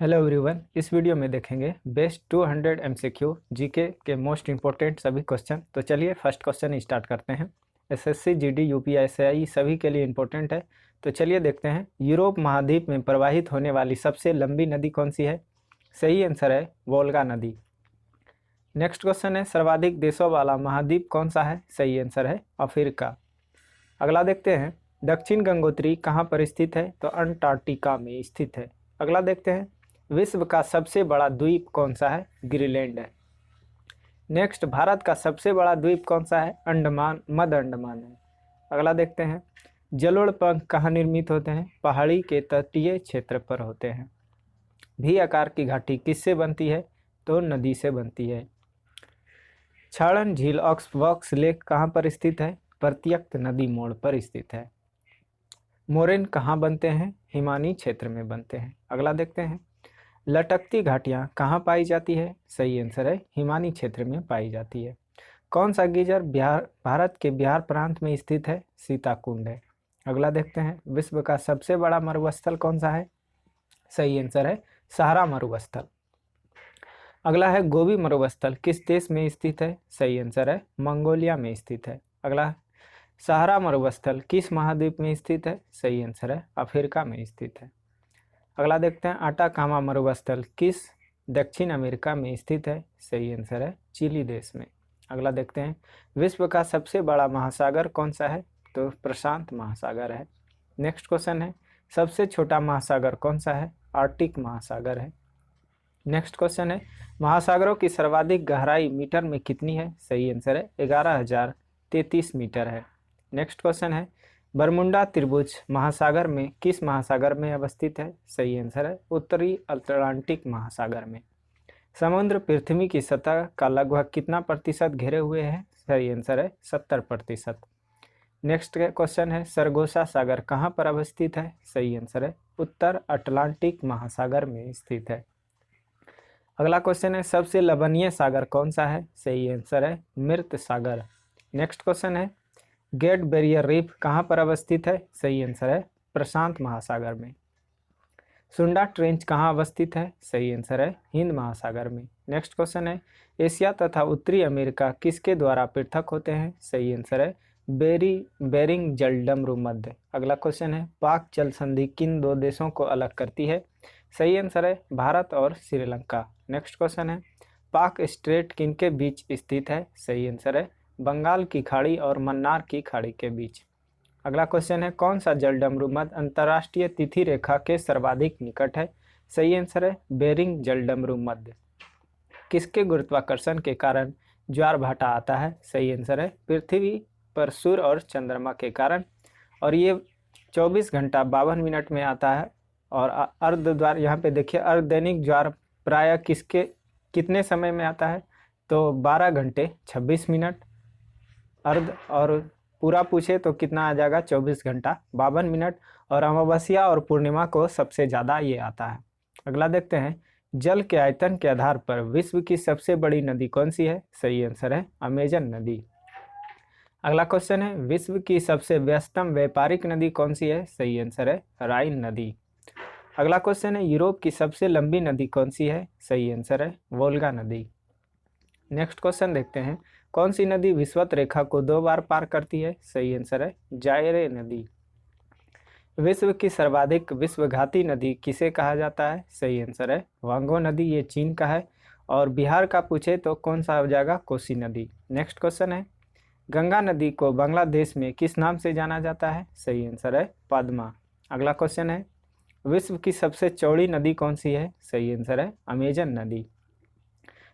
Hello everyone, इस video में देखेंगे बेस्ट 200 एमसीक्यू जीके के मोस्ट इंपॉर्टेंट सभी क्वेश्चन। तो चलिए फर्स्ट क्वेश्चन स्टार्ट करते हैं। एसएससी, जीडी, यूपीएससी सभी के लिए इंपॉर्टेंट है। तो चलिए देखते हैं, यूरोप महाद्वीप में प्रवाहित होने वाली सबसे लंबी नदी कौन सी है? सही आंसर है वोल्गा नदी। नेक्स्ट क्वेश्चन है, सर्वाधिक देशों वाला महाद्वीप कौन सा है? सही आंसर है अफ्रीका। अगला देखते हैं, दक्षिण गंगोत्री कहाँ पर स्थित है? तो अंटार्कटिका में स्थित है। अगला देखते हैं, विश्व का सबसे बड़ा द्वीप कौन सा है? ग्रीनलैंड है। नेक्स्ट, भारत का सबसे बड़ा द्वीप कौन सा है? अंडमान, मध्य अंडमान है। अगला देखते हैं, जलोढ़ पंख कहाँ निर्मित होते हैं? पहाड़ी के तटीय क्षेत्र पर होते हैं। भी आकार की घाटी किससे बनती है? तो नदी से बनती है। छाड़न झील ऑक्सबॉक्स लेक कहाँ पर स्थित है? प्रत्यक्ष नदी मोड़ पर स्थित है। मोरेन कहाँ बनते हैं? हिमानी क्षेत्र में बनते हैं। अगला देखते हैं, लटकती घाटियाँ कहाँ पाई जाती है? सही आंसर है हिमानी क्षेत्र में पाई जाती है। कौन सा गीजर भारत के बिहार प्रांत में स्थित है? सीताकुंड है। अगला देखते हैं, विश्व का सबसे बड़ा मरुस्थल कौन सा है? सही आंसर है सहारा मरुस्थल। अगला है, गोबी मरुस्थल किस देश में स्थित है? सही आंसर है मंगोलिया में स्थित है। अगला, सहारा मरुस्थल किस महाद्वीप में स्थित है? सही आंसर है अफ्रीका में स्थित है। अगला देखते हैं, आटाकामा मरुस्थल किस दक्षिण अमेरिका में स्थित है? सही आंसर है चिली देश में। अगला देखते हैं, विश्व का सबसे बड़ा महासागर कौन सा है? तो प्रशांत महासागर है। नेक्स्ट क्वेश्चन है, सबसे छोटा महासागर कौन सा है? आर्कटिक महासागर है। नेक्स्ट क्वेश्चन है, महासागरों की सर्वाधिक गहराई मीटर में कितनी है? सही आंसर है 11,033 मीटर है। नेक्स्ट क्वेश्चन है, बरमुंडा त्रिभुज महासागर में किस महासागर में अवस्थित है? सही आंसर है उत्तरी अटलांटिक महासागर में। समुद्र पृथ्वी की सतह का लगभग कितना प्रतिशत घेरे हुए हैं? सही आंसर है 70%। नेक्स्ट क्वेश्चन है, सरगोसा सागर कहाँ पर अवस्थित है? सही आंसर है उत्तर अटलांटिक महासागर में स्थित है। अगला क्वेश्चन है, सबसे लवणीय सागर कौन सा है? सही आंसर है मृत सागर। नेक्स्ट क्वेश्चन है, ग्रेट बैरियर रीफ कहाँ पर अवस्थित है? सही आंसर है प्रशांत महासागर में। सुंडा ट्रेंच कहाँ अवस्थित है? सही आंसर है हिंद महासागर में। नेक्स्ट क्वेश्चन है, एशिया तथा उत्तरी अमेरिका किसके द्वारा पृथक होते हैं? सही आंसर है बेरिंग जलडमरू मध्य। अगला क्वेश्चन है, पाक जल संधि किन दो देशों को अलग करती है? सही आंसर है भारत और श्रीलंका। नेक्स्ट क्वेश्चन है, पाक स्ट्रेट किनके बीच स्थित है? सही आंसर है बंगाल की खाड़ी और मन्नार की खाड़ी के बीच। अगला क्वेश्चन है, कौन सा जलडमरू मध्य अंतर्राष्ट्रीय तिथि रेखा के सर्वाधिक निकट है? सही आंसर है बेरिंग जलडमरू मध्य। किसके गुरुत्वाकर्षण के कारण ज्वार भाटा आता है? सही आंसर है पृथ्वी पर सूर्य और चंद्रमा के कारण। और ये 24 घंटा 52 मिनट में आता है। और अर्ध द्वार, यहाँ पे देखिए, अर्धदैनिक ज्वार प्रायः कितने समय में आता है? तो 12 घंटे 26 मिनट अर्ध, और पूरा पूछे तो कितना आ जाएगा? 24 घंटा 52 मिनट। और अमावस्या और पूर्णिमा को सबसे ज़्यादा ये आता है। अगला देखते हैं, जल के आयतन के आधार पर विश्व की सबसे बड़ी नदी कौन सी है? सही आंसर है अमेजन नदी। अगला क्वेश्चन है, विश्व की सबसे व्यस्तम व्यापारिक नदी कौन सी है? सही आंसर है राइन नदी। अगला क्वेश्चन है, यूरोप की सबसे लंबी नदी कौन सी है? सही आंसर है वोल्गा नदी। नेक्स्ट क्वेश्चन देखते हैं, कौन सी नदी विषुवत रेखा को 2 बार पार करती है? सही आंसर है जायरे नदी। विश्व की सर्वाधिक विश्वघाती नदी किसे कहा जाता है? सही आंसर है वांगो नदी, ये चीन का है। और बिहार का पूछे तो कौन सा हो जाएगा? कोसी नदी। नेक्स्ट क्वेश्चन है, गंगा नदी को बांग्लादेश में किस नाम से जाना जाता है? सही आंसर है पद्मा। अगला क्वेश्चन है, विश्व की सबसे चौड़ी नदी कौन सी है? सही आंसर है अमेजन नदी।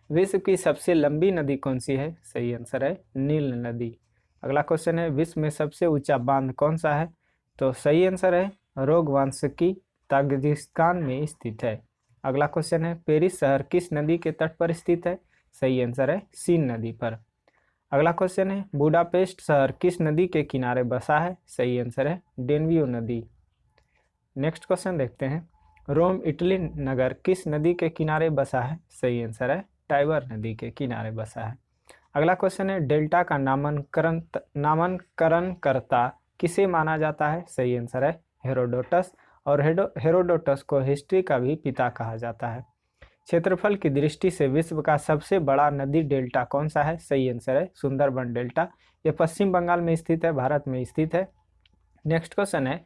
विश्व की सबसे लंबी नदी कौन सी है? सही आंसर है नील नदी। अगला क्वेश्चन है, विश्व में सबसे ऊंचा बांध कौन सा है? तो सही आंसर है रोगवांसकी, ताजिकिस्तान में स्थित है। अगला क्वेश्चन है, पेरिस शहर किस नदी के तट पर स्थित है? सही आंसर है सीन नदी पर। अगला क्वेश्चन है, बुडापेस्ट शहर किस नदी के किनारे बसा है? सही आंसर है डेन्यूब नदी। नेक्स्ट क्वेश्चन देखते हैं, रोम इटली नगर किस नदी के किनारे बसा है? सही आंसर है टाइबर नदी के किनारे बसा है। अगला क्वेश्चन है, डेल्टा का नामकरणकर्ता किसे माना जाता है? सही आंसर है हेरोडोटस। और हेरोडोटस को हिस्ट्री का भी पिता कहा जाता है। क्षेत्रफल की दृष्टि से विश्व का सबसे बड़ा नदी डेल्टा कौन सा है? सही आंसर है सुंदरबन डेल्टा। ये पश्चिम बंगाल में स्थित है, भारत में स्थित है। नेक्स्ट क्वेश्चन है,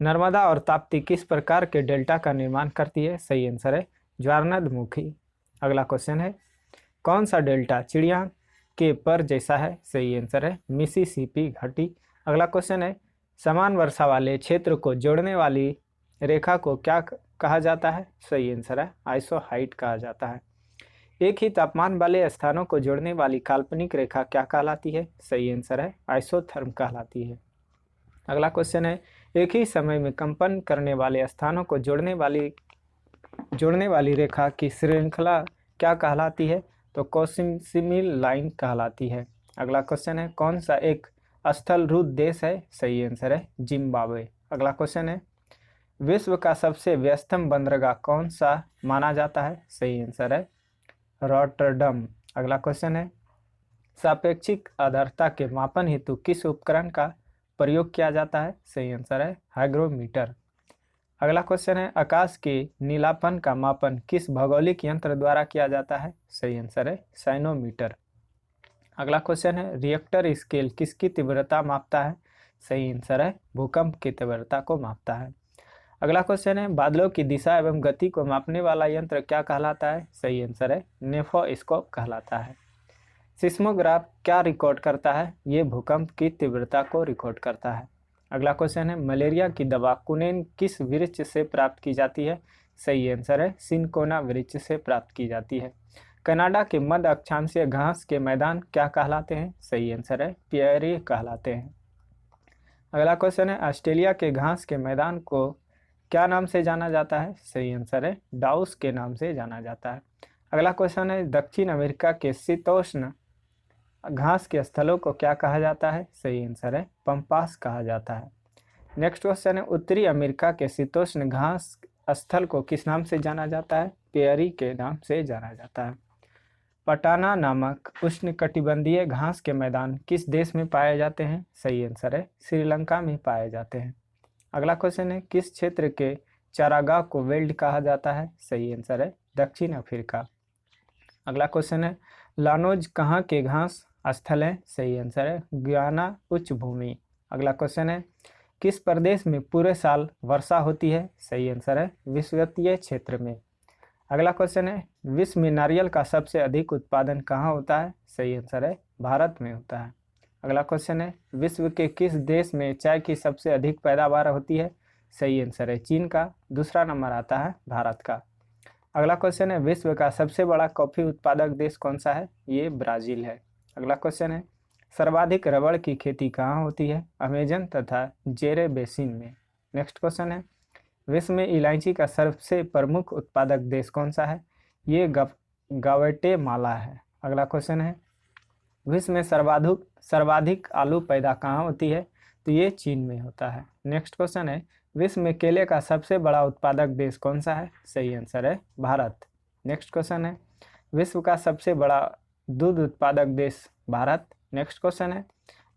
नर्मदा और ताप्ती किस प्रकार के डेल्टा का निर्माण करती है? सही आंसर है ज्वारनदमुखी। अगला क्वेश्चन है, कौन सा डेल्टा चिड़िया के पर जैसा है? सही आंसर है मिसिसिपी घाटी। अगला क्वेश्चन है, समान वर्षा वाले क्षेत्र को जोड़ने वाली रेखा को क्या कहा जाता है? सही आंसर है आइसोहाइट कहा जाता है। एक ही तापमान वाले स्थानों को जोड़ने वाली काल्पनिक रेखा क्या कहलाती है? सही आंसर है आइसोथर्म कहलाती है। अगला क्वेश्चन है, एक ही समय में कंपन करने वाले स्थानों को जोड़ने वाली रेखा की श्रृंखला क्या कहलाती है? तो कोसिमिल लाइन कहलाती है। अगला क्वेश्चन है, कौन सा एक स्थलरूप देश है? सही आंसर है जिम्बाब्वे। अगला क्वेश्चन है, विश्व का सबसे व्यस्तम बंदरगाह कौन सा माना जाता है? सही आंसर है रॉटरडम। अगला क्वेश्चन है, सापेक्षिक आर्द्रता के मापन हेतु किस उपकरण का प्रयोग किया जाता है? सही आंसर है हाइग्रोमीटर। अगला क्वेश्चन है, आकाश के नीलापन का मापन किस भौगोलिक यंत्र द्वारा किया जाता है? सही आंसर है साइनोमीटर। अगला क्वेश्चन है, रिएक्टर स्केल किसकी तीव्रता मापता है? सही आंसर है भूकंप की तीव्रता को मापता है। अगला क्वेश्चन है, बादलों की दिशा एवं गति को मापने वाला यंत्र क्या कहलाता है? सही आंसर है नेफोस्कोप कहलाता है। सिस्मोग्राफ क्या रिकॉर्ड करता है? ये भूकंप की तीव्रता को रिकॉर्ड करता है। अगला क्वेश्चन है, मलेरिया की दवा कुनेन किस वृक्ष से प्राप्त की जाती है? सही आंसर है सिनकोना वृक्ष से प्राप्त की जाती है। कनाडा के मध्य अक्षांशीय घास के मैदान क्या कहलाते हैं? सही आंसर है प्रेयरी कहलाते हैं। अगला क्वेश्चन है, ऑस्ट्रेलिया के घास के मैदान को क्या नाम से जाना जाता है? सही आंसर है डाउस के नाम से जाना जाता है। अगला क्वेश्चन है, दक्षिण अमेरिका के शीतोष्ण घास के स्थलों को क्या कहा जाता है? सही आंसर है पंपास कहा जाता है। नेक्स्ट क्वेश्चन है, उत्तरी अमेरिका के शीतोष्ण घास स्थल को किस नाम से जाना जाता है? प्रेयरी के नाम से जाना जाता है। पटाना नामक उष्णकटिबंधीय घास के मैदान किस देश में पाए जाते हैं? सही आंसर है श्रीलंका में पाए जाते हैं। अगला क्वेश्चन है, किस क्षेत्र के चारागाह को वेल्ड कहा जाता है? सही आंसर है दक्षिण अफ्रीका। अगला क्वेश्चन है, लानोज कहाँ के घास स्थल है? सही आंसर है गुयाना उच्च भूमि। अगला क्वेश्चन है, किस प्रदेश में पूरे साल वर्षा होती है? सही आंसर है विषुवतीय क्षेत्र में। अगला क्वेश्चन है, विश्व में नारियल का सबसे अधिक उत्पादन कहाँ होता है? सही आंसर है भारत में होता है। अगला क्वेश्चन है, विश्व के किस देश में चाय की सबसे अधिक पैदावार होती है? सही आंसर है चीन का। दूसरा नंबर आता है भारत का। अगला क्वेश्चन है, विश्व का सबसे बड़ा कॉफी उत्पादक देश कौन सा है? ये ब्राजील है। अगला क्वेश्चन है, सर्वाधिक रबड़ की खेती कहाँ होती है? अमेजन तथा जेरे बेसिन में। नेक्स्ट क्वेश्चन है, विश्व में इलायची का सबसे प्रमुख उत्पादक देश कौन सा है? ये ग्वाटेमाला है। अगला क्वेश्चन है, विश्व में सर्वाधिक आलू पैदा कहाँ होती है? तो ये चीन में होता है। नेक्स्ट क्वेश्चन है, विश्व में केले का सबसे बड़ा उत्पादक देश कौन सा है? सही आंसर है भारत। नेक्स्ट क्वेश्चन है, विश्व का सबसे बड़ा दूध उत्पादक देश भारत। नेक्स्ट क्वेश्चन है,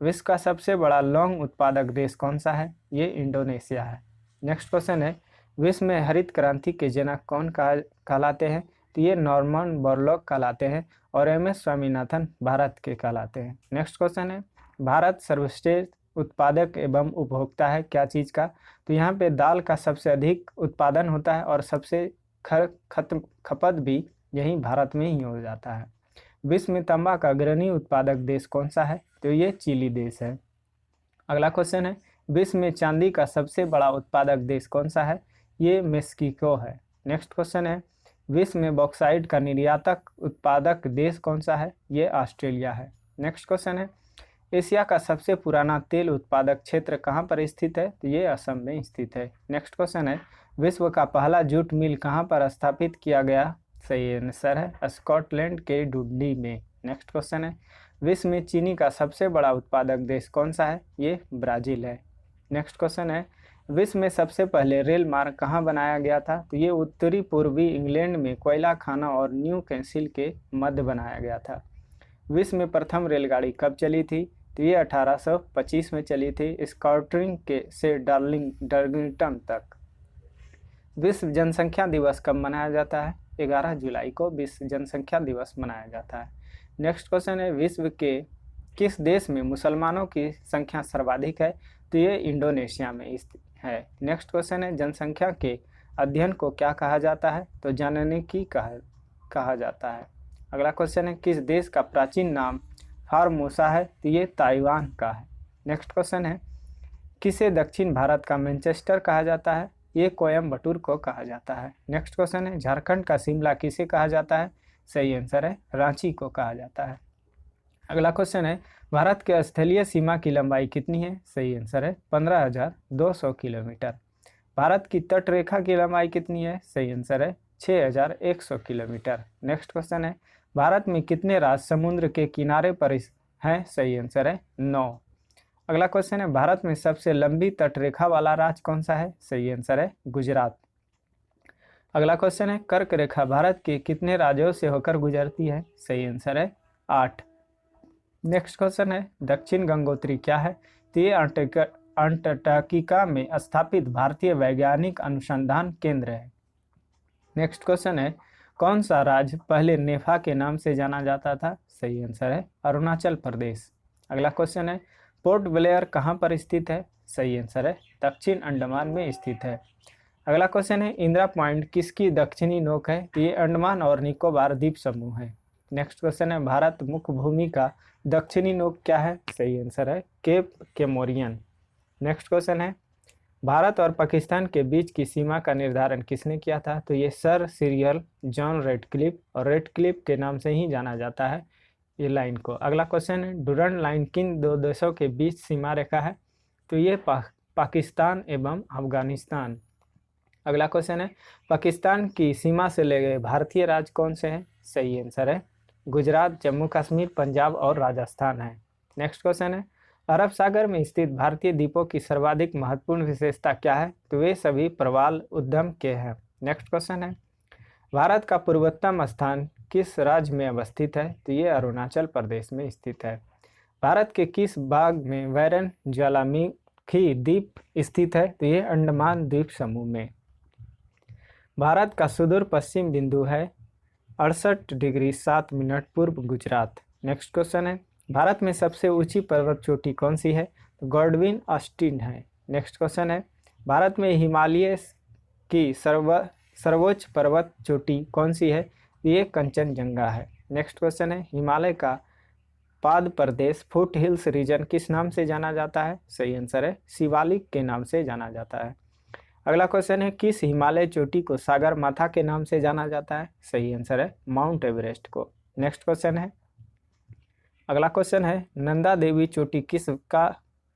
विश्व का सबसे बड़ा लौंग उत्पादक देश कौन सा है? ये इंडोनेशिया है। नेक्स्ट क्वेश्चन है, विश्व में हरित क्रांति के जनक कौन कहलाते हैं? तो ये नॉर्मन बोरलॉग कहलाते हैं और एम.एस. स्वामीनाथन भारत के कहलाते हैं। नेक्स्ट क्वेश्चन है, भारत सर्वश्रेष्ठ उत्पादक एवं उपभोक्ता है क्या चीज़ का? तो यहाँ पे दाल का सबसे अधिक उत्पादन होता है और सबसे खपत भी यहीं भारत में ही हो जाता है। विश्व में तांबा का अग्रणी उत्पादक देश कौन सा है? तो ये चिली देश है। अगला क्वेश्चन है, विश्व में चांदी का सबसे बड़ा उत्पादक देश कौन सा है? ये मेक्सिको है। नेक्स्ट क्वेश्चन है, विश्व में बॉक्साइट का निर्यातक उत्पादक देश कौन सा है? ये ऑस्ट्रेलिया है। नेक्स्ट क्वेश्चन है, एशिया का सबसे पुराना तेल उत्पादक क्षेत्र कहाँ पर स्थित है? तो ये असम में स्थित है। नेक्स्ट क्वेश्चन है, विश्व का पहला जूट मिल कहाँ पर स्थापित किया गया? सही आंसर है स्कॉटलैंड के डुडली में। नेक्स्ट क्वेश्चन है, विश्व में चीनी का सबसे बड़ा उत्पादक देश कौन सा है? ये ब्राज़ील है। नेक्स्ट क्वेश्चन है, विश्व में सबसे पहले रेल मार्ग कहाँ बनाया गया था? तो ये उत्तरी पूर्वी इंग्लैंड में कोयला खाना और न्यू कैंसिल के मध्य बनाया गया था। विश्व में प्रथम रेलगाड़ी कब चली थी? तो ये 1825 में चली थी, स्कॉटलैंड से डार्लिंगटन तक। विश्व जनसंख्या दिवस कब मनाया जाता है? 11 जुलाई को विश्व जनसंख्या दिवस मनाया जाता है। नेक्स्ट क्वेश्चन है, विश्व के किस देश में मुसलमानों की संख्या सर्वाधिक है? तो ये इंडोनेशिया में है। नेक्स्ट क्वेश्चन है, जनसंख्या के अध्ययन को क्या कहा जाता है? तो जनगणना कहा जाता है। अगला क्वेश्चन है, किस देश का प्राचीन नाम फार्मोसा है? तो ये ताइवान का है। नेक्स्ट क्वेश्चन है, किसे दक्षिण भारत का मैनचेस्टर कहा जाता है? ये कोयम्बटूर को कहा जाता है। नेक्स्ट क्वेश्चन है, झारखंड का शिमला किसे कहा जाता है? सही आंसर है रांची को कहा जाता है। अगला क्वेश्चन है, भारत के स्थलीय सीमा की लंबाई कितनी है? सही आंसर है 15,200 किलोमीटर। भारत की तट रेखा की लंबाई कितनी है? सही आंसर है 6,100 किलोमीटर। नेक्स्ट क्वेश्चन है, भारत में कितने राज्य समुद्र के किनारे पर हैं? सही आंसर है 9। अगला क्वेश्चन है, भारत में सबसे लंबी तटरेखा वाला राज्य कौन सा है? सही आंसर है गुजरात। अगला क्वेश्चन है, कर्क रेखा भारत के कितने राज्यों से होकर गुजरती है? सही आंसर है 8। नेक्स्ट क्वेश्चन है, दक्षिण गंगोत्री क्या है? तो ये अंटार्कटिका में स्थापित भारतीय वैज्ञानिक अनुसंधान केंद्र है। नेक्स्ट क्वेश्चन है, कौन सा राज्य पहले नेफा के नाम से जाना जाता था? सही आंसर है अरुणाचल प्रदेश। अगला क्वेश्चन है, पोर्ट ब्लेयर कहाँ पर स्थित है? सही आंसर है दक्षिण अंडमान में स्थित है। अगला क्वेश्चन है, इंदिरा पॉइंट किसकी दक्षिणी नोक है? तो ये अंडमान और निकोबार द्वीप समूह है। नेक्स्ट क्वेश्चन है, भारत मुख्य भूमि का दक्षिणी नोक क्या है? सही आंसर है केप केमोरियन। नेक्स्ट क्वेश्चन है, भारत और पाकिस्तान के बीच की सीमा का निर्धारण किसने किया था? तो ये सर सिरिल जॉन रेडक्लिफ, और रेडक्लिफ के नाम से ही जाना जाता है ये लाइन को। अगला क्वेश्चन है, डुरंड लाइन किन दो देशों के बीच सीमा रेखा है? तो ये पाकिस्तान एवं अफगानिस्तान। अगला क्वेश्चन है, पाकिस्तान की सीमा से ले गए भारतीय राज्य कौन से हैं? सही आंसर है गुजरात, जम्मू कश्मीर, पंजाब और राजस्थान है। नेक्स्ट क्वेश्चन है, अरब सागर में स्थित भारतीय द्वीपों की सर्वाधिक महत्वपूर्ण विशेषता क्या है? तो वे सभी प्रवाल उद्गम के हैं। नेक्स्ट क्वेश्चन है, भारत का पूर्वोत्तम स्थान किस राज्य में अवस्थित है? तो ये अरुणाचल प्रदेश में स्थित है। भारत के किस भाग में वैरन ज्वालामुखी द्वीप स्थित है? तो ये अंडमान द्वीप समूह में। भारत का सुदूर पश्चिम बिंदु है 68 डिग्री 7 मिनट पूर्व गुजरात। नेक्स्ट क्वेश्चन है, भारत में सबसे ऊंची पर्वत चोटी कौन सी है? तो गॉडविन ऑस्टिन है। नेक्स्ट क्वेश्चन है, भारत में हिमालय की सर्वोच्च पर्वत चोटी कौन सी है? ये कंचनजंगा है। नेक्स्ट क्वेश्चन है, हिमालय का पाद प्रदेश फुट हिल्स रीजन किस नाम से जाना जाता है? सही आंसर है शिवालिक के नाम से जाना जाता है। अगला क्वेश्चन है, किस हिमालय चोटी को सागर माथा के नाम से जाना जाता है? सही आंसर है माउंट एवरेस्ट को। नेक्स्ट क्वेश्चन है, अगला क्वेश्चन है, नंदा देवी चोटी किस का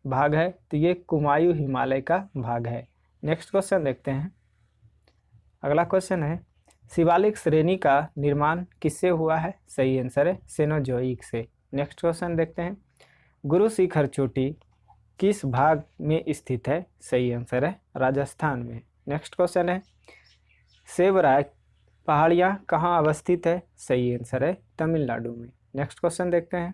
भाग है? तो ये कुमायूं हिमालय का भाग है। नेक्स्ट क्वेश्चन देखते हैं। अगला क्वेश्चन है, शिवालिक श्रेणी का निर्माण किससे हुआ है? सही आंसर है सेनोजोइक से। नेक्स्ट क्वेश्चन देखते हैं, गुरु शिखर चोटी किस भाग में स्थित है? सही आंसर है राजस्थान में। नेक्स्ट क्वेश्चन है, सेवराय पहाड़ियाँ कहाँ अवस्थित है? सही आंसर है तमिलनाडु में। नेक्स्ट क्वेश्चन देखते हैं,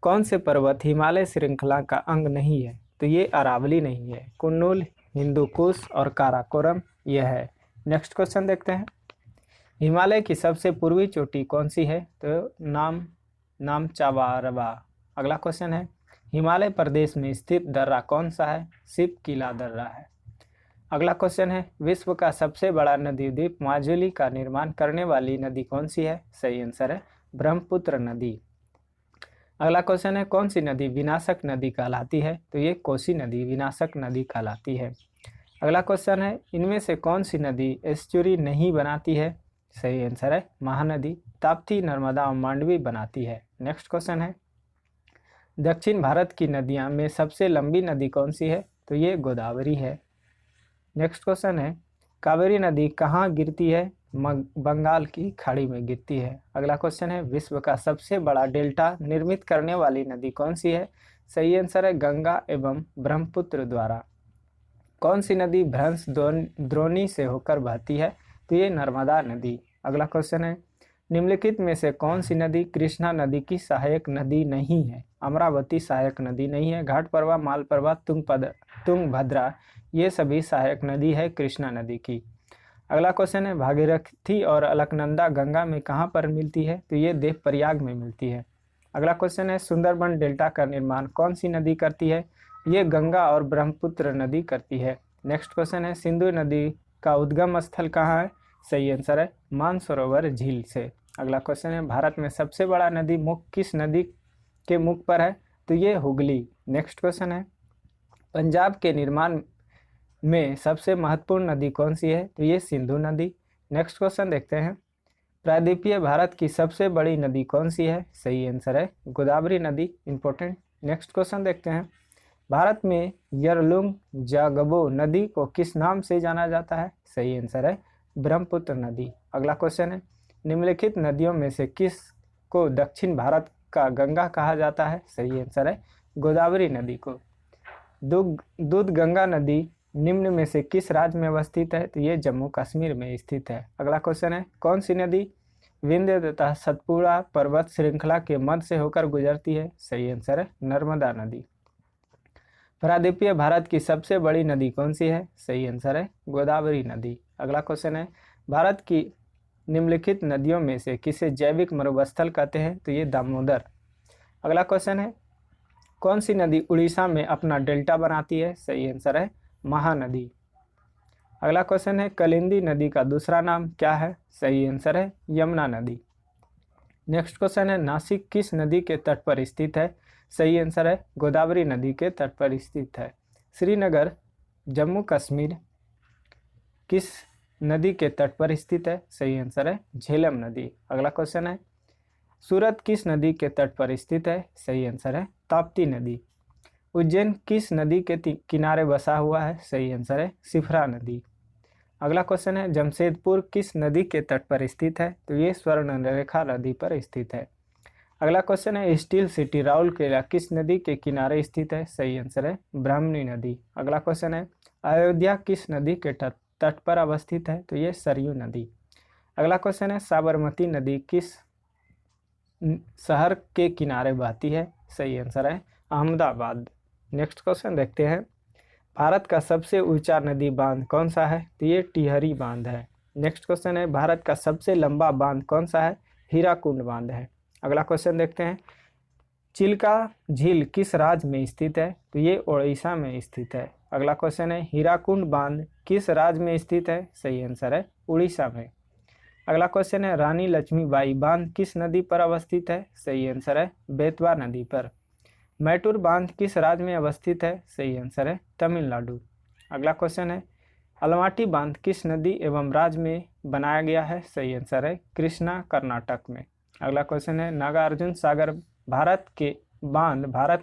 कौन से पर्वत हिमालय श्रृंखला का अंग नहीं है? तो ये अरावली नहीं है, कुन्नुल, हिंदुकुश और काराकोरम यह है। नेक्स्ट क्वेश्चन देखते हैं, हिमालय की सबसे पूर्वी चोटी कौन सी है? तो नामचावारवा। अगला क्वेश्चन है, हिमालय प्रदेश में स्थित दर्रा कौन सा है? सिप किला दर्रा है। अगला क्वेश्चन है, विश्व का सबसे बड़ा नदी द्वीप माजुली का निर्माण करने वाली नदी कौन सी है? सही आंसर है ब्रह्मपुत्र नदी। अगला क्वेश्चन है, कौन सी नदी विनाशक नदी कहलाती है? तो ये कोसी नदी विनाशक नदी कहलाती है। अगला क्वेश्चन है, इनमें से कौन सी नदी एस्चुरी नहीं बनाती है? सही आंसर है महानदी, ताप्ती, नर्मदा और मांडवी बनाती है। नेक्स्ट क्वेश्चन है, दक्षिण भारत की नदियां में सबसे लंबी नदी कौन सी है? तो ये गोदावरी है। नेक्स्ट क्वेश्चन है, कावेरी नदी कहाँ गिरती है? बंगाल की खाड़ी में गिरती है। अगला क्वेश्चन है, विश्व का सबसे बड़ा डेल्टा निर्मित करने वाली नदी कौन सी है? सही आंसर है गंगा एवं ब्रह्मपुत्र द्वारा। कौन सी नदी भ्रंश द्रोणी से होकर बहती है? तो ये नर्मदा नदी। अगला क्वेश्चन है, निम्नलिखित में से कौन सी नदी कृष्णा नदी की सहायक नदी नहीं है? अमरावती सहायक नदी नहीं है, घाटप्रभा, मालप्रभा, तुंगभद्रा ये सभी सहायक नदी है कृष्णा नदी की। अगला क्वेश्चन है, भागीरथी और अलकनंदा गंगा में कहाँ पर मिलती है? तो ये देवप्रयाग में मिलती है। अगला क्वेश्चन है, सुंदरबन डेल्टा का निर्माण कौन सी नदी करती है? ये गंगा और ब्रह्मपुत्र नदी करती है। नेक्स्ट क्वेश्चन है, सिंधु नदी का उद्गम स्थल कहाँ है? सही आंसर है मानसरोवर झील से। अगला क्वेश्चन है, भारत में सबसे बड़ा नदी मुख किस नदी के मुख पर है? तो ये हुगली। नेक्स्ट क्वेश्चन है, पंजाब के निर्माण में सबसे महत्वपूर्ण नदी कौन सी है? तो ये सिंधु नदी। नेक्स्ट क्वेश्चन देखते हैं, प्रायद्वीपीय भारत की सबसे बड़ी नदी कौन सी है? सही आंसर है गोदावरी नदी, इंपॉर्टेंट। नेक्स्ट क्वेश्चन देखते हैं, भारत में यरलुंग जागबो नदी को किस नाम से जाना जाता है? सही आंसर है ब्रह्मपुत्र नदी। अगला क्वेश्चन है, निम्नलिखित नदियों में से किस को दक्षिण भारत का गंगा कहा जाता है? सही आंसर है गोदावरी नदी को। दूध गंगा नदी निम्न में से किस राज्य में अवस्थित है? तो ये जम्मू कश्मीर में स्थित है। अगला क्वेश्चन है, कौन सी नदी विंध्य तथा सतपुड़ा पर्वत श्रृंखला के मध्य से होकर गुजरती है? सही आंसर है नर्मदा नदी। प्रायद्वीपीय भारत की सबसे बड़ी नदी कौन सी है? सही आंसर है गोदावरी नदी। अगला क्वेश्चन है, भारत की निम्नलिखित नदियों में से किसे जैविक मरुस्थल कहते हैं? तो ये दामोदर। अगला क्वेश्चन है, कौन सी नदी उड़ीसा में अपना डेल्टा बनाती है? सही आंसर है महानदी। अगला क्वेश्चन है, कलिंदी नदी का दूसरा नाम क्या है? सही आंसर है यमुना नदी। नेक्स्ट क्वेश्चन है, नासिक किस नदी के तट पर स्थित है? सही आंसर है गोदावरी नदी के तट पर स्थित है। श्रीनगर जम्मू कश्मीर किस नदी के तट पर स्थित है? सही आंसर है झेलम नदी। अगला क्वेश्चन है, सूरत किस नदी के तट पर स्थित है? सही आंसर है ताप्ती नदी। उज्जैन किस नदी के किनारे बसा हुआ है? सही आंसर है शिप्रा नदी। अगला क्वेश्चन है, जमशेदपुर किस नदी के तट पर स्थित है? तो ये स्वर्णरेखा नदी पर स्थित है। अगला क्वेश्चन है, स्टील सिटी राउरकेला किस नदी के किनारे स्थित है? सही आंसर है ब्राह्मणी नदी। अगला क्वेश्चन है, अयोध्या किस नदी के तट पर अवस्थित है? तो ये सरयू नदी। अगला क्वेश्चन है, साबरमती नदी किस शहर के किनारे बहती है? सही आंसर है अहमदाबाद। नेक्स्ट क्वेश्चन देखते हैं, भारत का सबसे ऊंचा नदी बांध कौन सा है? तो ये टिहरी बांध है। नेक्स्ट क्वेश्चन है, भारत का सबसे लंबा बांध कौन सा है? हीराकुंड बांध है। अगला क्वेश्चन देखते हैं, चिल्का झील किस राज्य में स्थित है? तो ये ओडिशा में स्थित है। अगला क्वेश्चन है, हीराकुंड बांध किस राज्य में स्थित है? सही आंसर है उड़ीसा में। अगला क्वेश्चन है, रानी लक्ष्मीबाई बांध किस नदी पर अवस्थित है? सही आंसर है बेतवा नदी पर। मैटूर बांध किस राज्य में अवस्थित है? सही आंसर है तमिलनाडु। अगला क्वेश्चन है, अलमाटी बांध किस नदी एवं राज्य में बनाया गया है? सही आंसर है कृष्णा कर्नाटक में। अगला क्वेश्चन है, नागार्जुन सागर भारत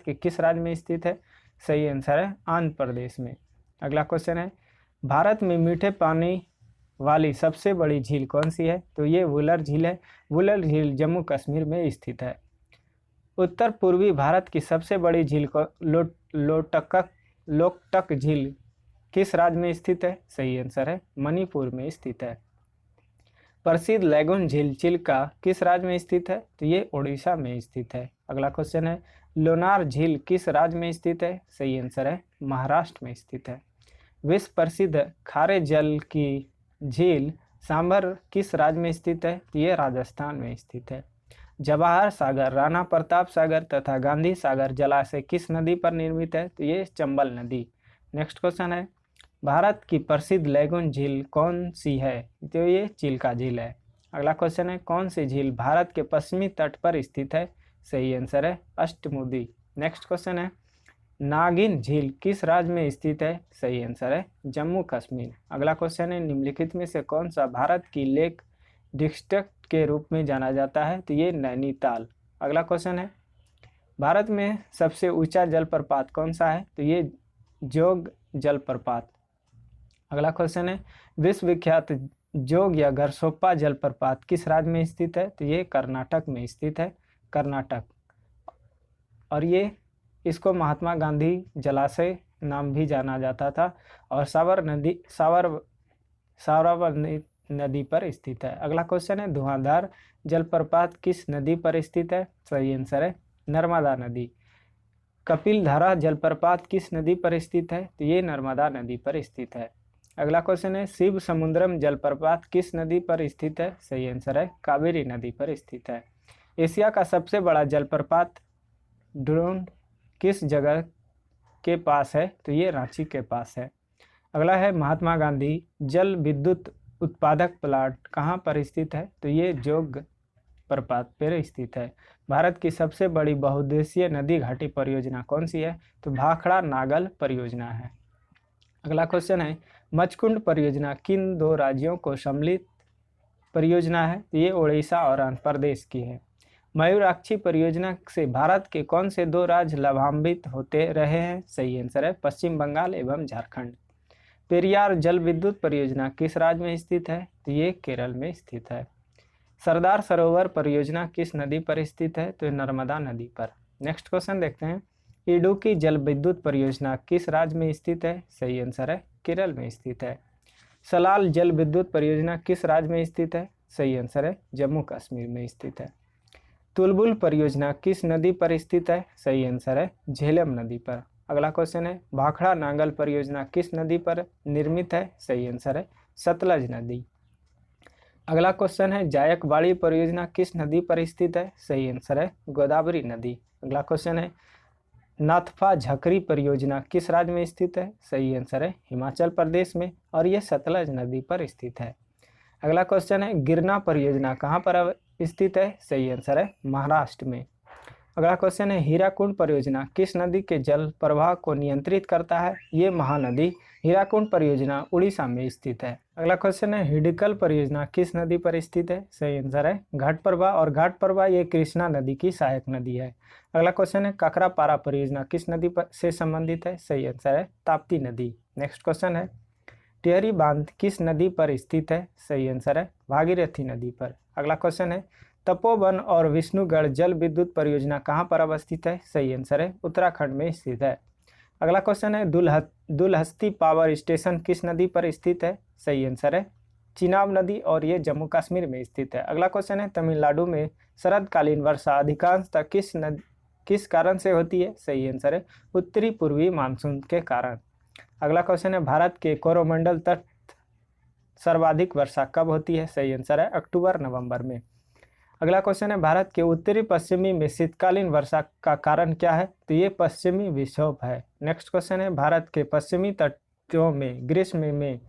के किस राज्य में स्थित है? सही आंसर है आंध्र प्रदेश में। अगला क्वेश्चन है, भारत में मीठे पानी वाली सबसे बड़ी झील कौन सी है? तो ये वुलर झील है। वुलर झील जम्मू कश्मीर में स्थित है। उत्तर पूर्वी भारत की सबसे बड़ी झील को लोकटक झील किस राज्य में स्थित है? सही आंसर है मणिपुर में स्थित है। प्रसिद्ध लैगून झील चिल्का किस राज्य में स्थित है? तो ये ओडिशा में स्थित है। अगला क्वेश्चन है, लोनार झील किस राज्य में स्थित है? सही आंसर है महाराष्ट्र में स्थित है। विश्व प्रसिद्ध खारे जल की झील सांभर किस राज्य में स्थित है? तो ये राजस्थान में स्थित है। जवाहर सागर, राणा प्रताप सागर तथा गांधी सागर जलाशय किस नदी पर निर्मित है? तो ये चंबल नदी। नेक्स्ट क्वेश्चन है, भारत की प्रसिद्ध लैगून झील कौन सी है? तो ये चिल्का झील है। अगला क्वेश्चन है, कौन सी झील भारत के पश्चिमी तट पर स्थित है? सही आंसर है अष्टमुदी। नेक्स्ट क्वेश्चन है, नागिन झील किस राज्य में स्थित है? सही आंसर है जम्मू कश्मीर। अगला क्वेश्चन है, निम्नलिखित में से कौन सा भारत की लेक डिस्ट्रिक्ट के रूप में जाना जाता है? तो ये नैनीताल। अगला क्वेश्चन है, भारत में सबसे ऊंचा जलप्रपात कौन सा है? तो ये जोग जलप्रपात। अगला क्वेश्चन है, विश्वविख्यात जोग या घरसोप्पा जलप्रपात किस राज्य में स्थित है? तो ये कर्नाटक में स्थित है, कर्नाटक। और ये इसको महात्मा गांधी जलाशय नाम भी जाना जाता था। और नदी पर स्थित है। अगला क्वेश्चन है धुआंधार जलप्रपात किस नदी पर स्थित है? सही आंसर है नर्मदा नदी। कपिलधारा जलप्रपात किस नदी पर स्थित है? तो ये नर्मदा नदी पर स्थित है। अगला क्वेश्चन है शिव समुद्रम जलप्रपात किस नदी पर स्थित है? सही आंसर है कावेरी नदी पर स्थित है। एशिया का सबसे बड़ा जलप्रपात ढूंढ किस जगह के पास है? तो ये रांची के पास है। अगला है महात्मा गांधी जल विद्युत उत्पादक प्लांट कहाँ पर स्थित है? तो ये जोग प्रपात पर स्थित है। भारत की सबसे बड़ी बहुउद्देशीय नदी घाटी परियोजना कौन सी है? तो भाखड़ा नागल परियोजना है। अगला क्वेश्चन है मचकुंड परियोजना किन दो राज्यों को सम्मिलित परियोजना है? तो ये उड़ीसा और आंध्र प्रदेश की है। मयूराक्षी परियोजना से भारत के कौन से दो राज्य लाभान्वित होते रहे हैं? सही आंसर है पश्चिम बंगाल एवं झारखंड। पेरियार जल विद्युत परियोजना किस राज्य में स्थित है? तो ये केरल में स्थित है। सरदार सरोवर परियोजना किस नदी पर स्थित है? तो नर्मदा नदी पर। नेक्स्ट क्वेश्चन देखते हैं इडुक्की जल विद्युत परियोजना किस राज्य में स्थित है? सही आंसर है केरल में स्थित है। सलाल जल विद्युत परियोजना किस राज्य में स्थित है? सही आंसर है जम्मू कश्मीर में स्थित है। तुलबुल परियोजना किस नदी पर स्थित है? सही आंसर है झेलम नदी पर। अगला क्वेश्चन है भाखड़ा नांगल परियोजना किस नदी पर निर्मित है? सही आंसर है सतलज नदी। अगला क्वेश्चन है जायकवाड़ी परियोजना किस नदी पर स्थित है? सही आंसर है गोदावरी नदी। अगला क्वेश्चन है नाथपा झकरी परियोजना किस राज्य में स्थित है? सही आंसर है हिमाचल प्रदेश में और यह सतलज नदी पर स्थित है। अगला क्वेश्चन है गिरना परियोजना कहाँ पर स्थित है? सही आंसर है महाराष्ट्र में। अगला क्वेश्चन है हीराकुंड परियोजना किस नदी के जल प्रवाह को नियंत्रित करता है? ये महानदी हीराकुंड परियोजना उड़ीसा में स्थित है। अगला क्वेश्चन है हिडकल परियोजना किस नदी पर स्थित है? सही आंसर है घाटप्रभा और घाटप्रभा ये कृष्णा नदी की सहायक नदी है। अगला क्वेश्चन है काकरापारा परियोजना किस नदी पर से संबंधित है? सही आंसर है ताप्ती नदी। नेक्स्ट क्वेश्चन है टिहरी बांध किस नदी पर स्थित है? सही आंसर है भागीरथी नदी पर। अगला क्वेश्चन है तपोवन और विष्णुगढ़ जल विद्युत परियोजना कहाँ पर अवस्थित है? सही आंसर है उत्तराखंड में स्थित है। अगला क्वेश्चन है दुलहस्ती पावर स्टेशन किस नदी पर स्थित है? सही आंसर है चिनाब नदी और ये जम्मू कश्मीर में स्थित है। अगला क्वेश्चन है तमिलनाडु में शरदकालीन वर्षा अधिकांशतः किस कारण से होती है? सही आंसर है उत्तरी पूर्वी मानसून के कारण। अगला क्वेश्चन है भारत के कोरोमंडल तट सर्वाधिक वर्षा कब होती है? सही आंसर है अक्टूबर नवंबर में। अगला क्वेश्चन है भारत के उत्तरी पश्चिमी में शीतकालीन वर्षा का कारण क्या है? तो ये पश्चिमी विक्षोभ है। नेक्स्ट क्वेश्चन है भारत के पश्चिमी तटों में ग्रीष्म में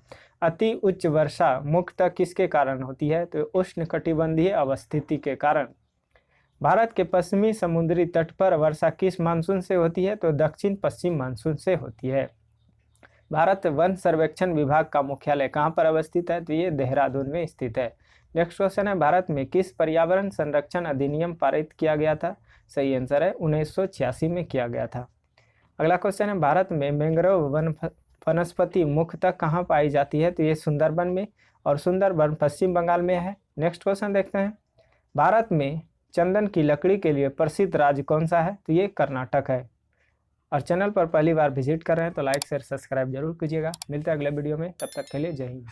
अति उच्च वर्षा मुख्यतः किसके कारण होती है? तो उष्णकटिबंधीय अवस्थिति के कारण। भारत के पश्चिमी समुद्री तट पर वर्षा किस मानसून से होती है? तो दक्षिण पश्चिम मानसून से होती है। भारत वन सर्वेक्षण विभाग का मुख्यालय कहाँ पर अवस्थित है? तो ये देहरादून में स्थित है। नेक्स्ट क्वेश्चन है भारत में किस पर्यावरण संरक्षण अधिनियम पारित किया गया था? सही आंसर है 1986 में किया गया था। अगला क्वेश्चन है भारत में मैंग्रोव वनस्पति मुख्यतः कहाँ पाई जाती है? तो ये सुंदरबन में और सुंदरबन पश्चिम बंगाल में है। नेक्स्ट क्वेश्चन देखते हैं भारत में चंदन की लकड़ी के लिए प्रसिद्ध राज्य कौन सा है? तो ये कर्नाटक है। और चैनल पर पहली बार विजिट कर रहे हैं तो लाइक शेयर सब्सक्राइब जरूर कीजिएगा। मिलते हैं अगले वीडियो में, तब तक के लिए जय हिंद।